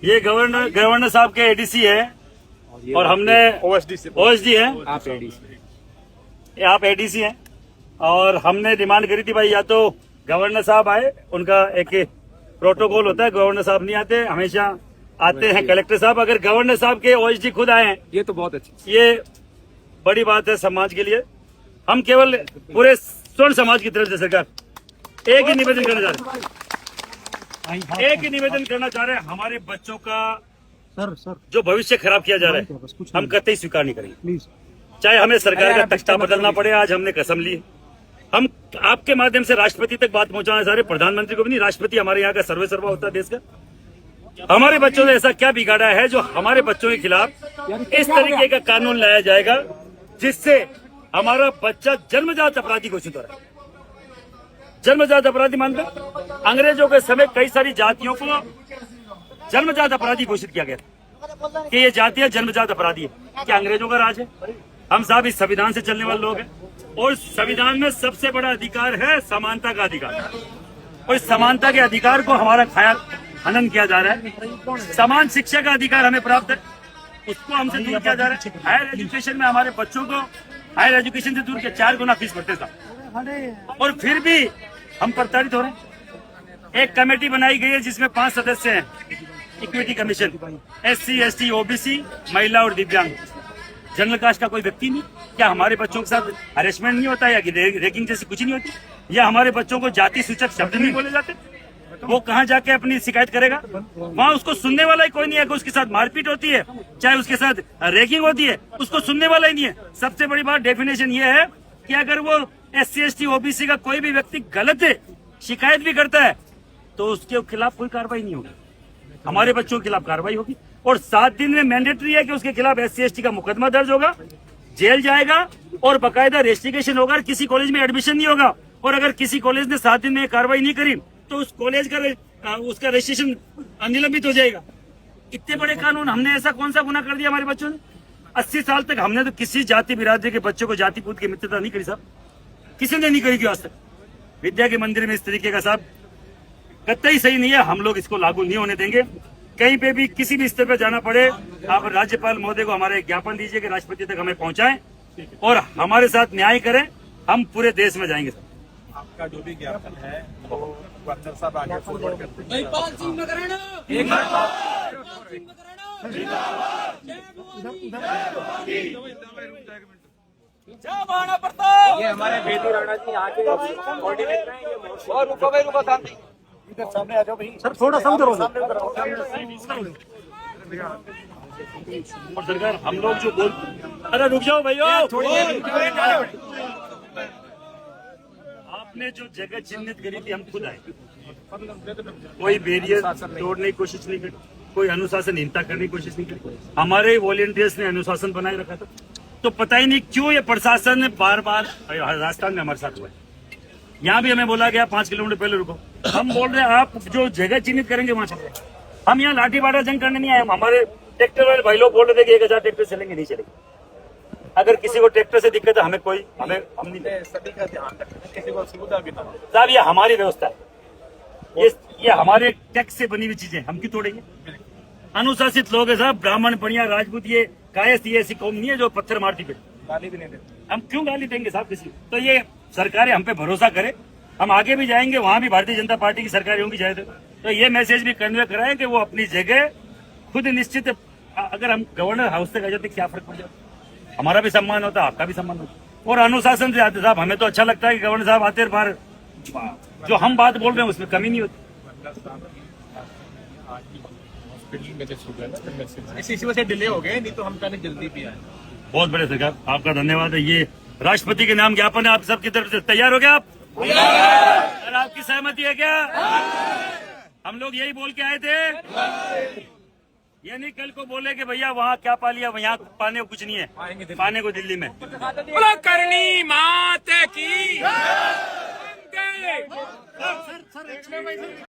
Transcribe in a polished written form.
ये गवर्नर साहब के एडीसी है और हमने ओएसडी है, आप एडीसी हैं और हमने डिमांड करी थी भाई या तो गवर्नर साहब आए, उनका एक प्रोटोकॉल होता है, गवर्नर साहब नहीं आते, हमेशा आते हैं कलेक्टर साहब। अगर गवर्नर साहब के ओएसडी खुद आए हैं ये तो बहुत अच्छी, ये बड़ी बात है समाज के लिए। हम केवल पूरे स्वर्ण समाज की तरफ से सरकार एक ही निवेदन करना चाह रहे हैं, एक ही निवेदन करना चाह रहे हैं, हमारे बच्चों का सर जो भविष्य खराब किया जा रहा है हम कतई स्वीकार नहीं करेंगे, चाहे हमें सरकार का तख्ता बदलना पड़े। आज हमने कसम ली, हम आपके माध्यम से राष्ट्रपति तक बात पहुंचाना चाह रहे, प्रधानमंत्री को भी नहीं, राष्ट्रपति हमारे यहाँ का सर्वे सर्वा होता है देश का। हमारे बच्चों ने ऐसा क्या बिगाड़ा है जो हमारे बच्चों के खिलाफ इस तरीके का कानून लाया जाएगा जिससे हमारा बच्चा जन्मजात अपराधी घोषित हो रहा है। जन्मजात अपराधी मानकर अंग्रेजों के समय कई सारी जातियों को जन्मजात अपराधी घोषित किया गया था कि ये जातियां जन्मजात अपराधी है। क्या अंग्रेजों का राज है? हम साहब इस संविधान से चलने वाले लोग हैं और संविधान में सबसे बड़ा अधिकार है समानता का अधिकार, और इस समानता के अधिकार को हमारा हनन किया जा रहा है। समान शिक्षा का अधिकार हमें प्राप्त है, उसको हमसे दूर किया जा रहा है। हायर एजुकेशन में हमारे बच्चों को हायर एजुकेशन से दूर किया, 4 गुना फीस भरते साहब, और फिर भी हम प्रताड़ित हो रहे हैं। एक कमेटी बनाई गई है जिसमें 5 सदस्य हैं, equity commission, SC ST OBC, महिला और दिव्यांग, जनरल कास्ट का कोई व्यक्ति नहीं। क्या हमारे बच्चों के साथ हरेसमेंट नहीं होता या रैगिंग जैसी कुछ नहीं होती, या हमारे बच्चों को जाति सूचक शब्द नहीं बोले जाते? वो कहाँ जाके अपनी शिकायत करेगा? वहाँ उसको सुनने वाला ही कोई नहीं है। अगर उसके साथ मारपीट होती है, चाहे उसके साथ रैगिंग होती है, उसको सुनने वाला ही नहीं है। सबसे बड़ी बात डेफिनेशन ये है कि अगर वो SC ST OBC का कोई भी व्यक्ति गलत है, शिकायत भी करता है, तो उसके खिलाफ कोई कार्रवाई नहीं होगी। हमारे बच्चों के खिलाफ कार्रवाई होगी और 7 दिन में मैंडेटरी है कि उसके खिलाफ SC ST का मुकदमा दर्ज होगा, जेल जाएगा और बाकायदा रेस्टिगेशन होगा। किसी कॉलेज में एडमिशन नहीं होगा, और अगर किसी कॉलेज ने 7 दिन में कार्रवाई नहीं करी तो उस कॉलेज का उसका रजिस्ट्रेशन निलंबित हो जाएगा। इतने बड़े कानून, हमने ऐसा कौन सा गुनाह कर दिया हमारे बच्चों ने? 80 साल तक हमने तो किसी जाति बिरादरी के बच्चों को जाति पूत की मित्रता नहीं करी साहब, किसी ने नहीं करी आज तक। विद्या के मंदिर में इस तरीके का साहब कतई सही नहीं है, हम लोग इसको लागू नहीं होने देंगे। कहीं पे भी किसी भी स्तर पर जाना पड़े, आप राज्यपाल महोदय को हमारे ज्ञापन दीजिए कि राष्ट्रपति तक हमें पहुंचाएं और हमारे साथ न्याय करें। हम पूरे देश में जाएंगे सर। आपका जो भी ज्ञापन है वो गवर्नर साहब आगे फॉरवर्ड करते हैं। ये हमारे बेटी राणा जी यहाँ के कोऑर्डिनेटर हैं। ये और रुको शांति, इधर सामने आ जाओ भाई सर, थोड़ा सामने रहो। और सरकार हम लोग जो बोल, अरे रुक जाओ भैया, आपने जो जगह चिन्हित करी थी हम खुद आए, कोई बैरियर तोड़ने की कोशिश नहीं करी, कोई अनुशासनहीनता करने की कोशिश नहीं करी। हमारे वॉलेंटियर्स ने अनुशासन बनाए रखा था। तो पता ही नहीं क्यों ये प्रशासन ने बार बार, राजस्थान में हमारे साथ हुआ है, यहाँ भी हमें बोला गया 5 किलोमीटर पहले रुको। हम बोल रहे हैं आप जो जगह चिन्हित करेंगे वहां चले। हम यहाँ लाठी बाटा जंग करने नहीं आए। हमारे ट्रैक्टर वाले भाई लोग बोल रहे थे कि 1000 ट्रैक्टर चलेंगे, नहीं चलेंगे। अगर किसी को ट्रैक्टर से दिक्कत है हमें कोई हम नहीं, सभी का ध्यान रखना, किसी को असुविधा भी ना हो। साहब ये हमारी व्यवस्था है, ये हमारे टैक्स से बनी हुई चीजें, हम क्यों तोड़ेंगे? अनुशासित लोग है साहब, ब्राह्मण बढ़िया राजपूत, ये कायस्थ, ये ऐसी कौम नहीं है जो पत्थर मारती पे। गाली भी नहीं देते। हम क्यों गाली देंगे साहब किसी? तो ये सरकारें हम पे भरोसा करे, हम आगे भी जाएंगे, वहां भी भारतीय जनता पार्टी की सरकारें होंगी शायद, तो ये मैसेज भी कन्वे कराएं कि वो अपनी जगह खुद निश्चित। अगर हम गवर्नर हाउस तक आ जाते क्या फर्क पड़ जाता? हमारा भी सम्मान होता, आपका भी सम्मान होता, और अनुशासन से आते साहब। हमें तो अच्छा लगता है कि गवर्नर साहब आते बार जो हम बात बोल रहे हैं उसमें कमी नहीं होती। इसी वजह से डिले हो गए, नहीं तो हम पहले जल्दी भी आए। बहुत बड़े सरकार, आपका धन्यवाद है। ये राष्ट्रपति के नाम ज्ञापन है आप सबकी तरफ से। तैयार हो गया आप? और आपकी सहमति है क्या? हम लोग यही बोल के आए थे, ये नहीं कल को बोले कि भैया वहाँ क्या पा लिया, यहाँ पाने को कुछ नहीं है, पाने को दिल्ली में। करनी मात की